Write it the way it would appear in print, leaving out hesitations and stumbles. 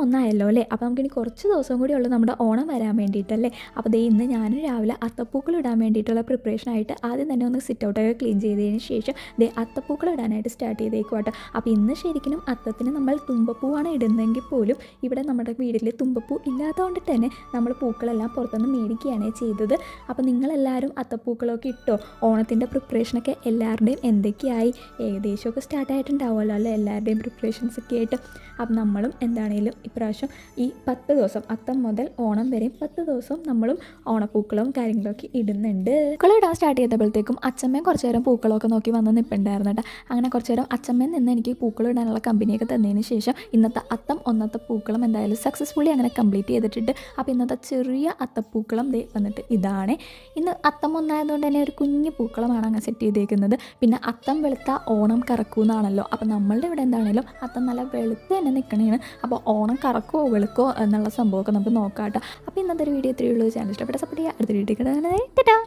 ഒന്നായല്ലോ അല്ലേ. അപ്പോൾ നമുക്കിനി കുറച്ച് ദിവസം കൂടി ഉള്ളൂ നമ്മുടെ ഓണം വരാൻ വേണ്ടിയിട്ടല്ലേ. അപ്പോൾ ദേ ഇന്ന് ഞാനും രാവിലെ അത്തപ്പൂക്കൾ ഇടാൻ വേണ്ടിയിട്ടുള്ള പ്രിപ്പറേഷനായിട്ട് ആദ്യം തന്നെ ഒന്ന് സിറ്റ് ഔട്ടൊക്കെ ക്ലീൻ ചെയ്തതിന് ശേഷം ദേ അത്തപ്പൂക്കൾ ഇടാനായിട്ട് സ്റ്റാർട്ട് ചെയ്തേക്കും കേട്ടോ. അപ്പോൾ ഇന്ന് ശരിക്കും അത്തത്തിന് നമ്മൾ തുമ്പപ്പൂവാണ് ഇടുന്നതെങ്കിൽ പോലും ഇവിടെ നമ്മുടെ വീട്ടിൽ തുമ്പപ്പൂ ഇല്ലാത്തതുകൊണ്ട് തന്നെ നമ്മൾ പൂക്കളെല്ലാം പുറത്തുനിന്ന് മേടിക്കുകയാണ് ചെയ്തത്. അപ്പോൾ നിങ്ങളെല്ലാവരും അത്തപ്പൂക്കളൊക്കെ ഇട്ടോ? ഓണത്തിൻ്റെ പ്രിപ്പറേഷനൊക്കെ എല്ലാവരുടെയും എന്തൊക്കെയായി? ഏകദേശമൊക്കെ സ്റ്റാർട്ടായിട്ടുണ്ടാവുമല്ലോ അല്ലേ എല്ലാവരുടെയും പ്രിപ്പറേഷൻസൊക്കെ ആയിട്ട്. അപ്പം നമ്മളും എന്താണേലും ഇപ്രാവശ്യം ഈ 10 ദിവസം അത്തം മുതൽ ഓണം വരെയും 10 ദിവസം നമ്മളും ഓണപ്പൂക്കളും കാര്യങ്ങളൊക്കെ ഇടുന്നുണ്ട്. പൂക്കൾ ഇടാൻ സ്റ്റാർട്ട് ചെയ്തപ്പോഴത്തേക്കും അച്ഛമ്മയും കുറച്ച് നേരം പൂക്കളമൊക്കെ നോക്കി വന്ന് നിൽപ്പുണ്ടായിരുന്നു കേട്ടോ. അങ്ങനെ കുറച്ച് നേരം അച്ഛമ്മയിൽ നിന്ന് എനിക്ക് പൂക്കൾ ഇടാനുള്ള കമ്പനിയൊക്കെ തന്നതിന് ശേഷം ഇന്നത്തെ അത്തം ഒന്നത്തെ പൂക്കളം എന്തായാലും സക്സസ്ഫുള്ളി അങ്ങനെ കംപ്ലീറ്റ് ചെയ്തിട്ടുണ്ട്. അപ്പോൾ ഇന്നത്തെ ചെറിയ അത്തപ്പൂക്കളം ദേ വന്നിട്ട് ഇതാണ്. ഇന്ന് അത്തം ഒന്നായതുകൊണ്ട് തന്നെ ഒരു കുഞ്ഞു പൂക്കളമാണ് അങ്ങനെ സെറ്റ് ചെയ്തേക്കുന്നത്. പിന്നെ അത്തം വെളുത്ത ഓണം കറക്കൂന്നാണല്ലോ. അപ്പോൾ നമ്മളുടെ ഇവിടെ എന്താണേലും അത്തം നല്ല വെളുത്ത് തന്നെ നിൽക്കണേണ്. അപ്പോൾ ഓണം കറക്കുമോ വെളുക്കോ എന്നുള്ള സംഭവമൊക്കെ നമുക്ക് നോക്കാം കേട്ടോ. അപ്പോൾ ഇന്നത്തെ ഒരു വീഡിയോ ഇത്രയേ ഉള്ളൂ. ചാനൽ ഇഷ്ടപ്പെട്ട സപ്പോർട്ട് ചെയ്യുക. അടുത്ത വീഡിയോ കാണാനായി ടാറ്റാ.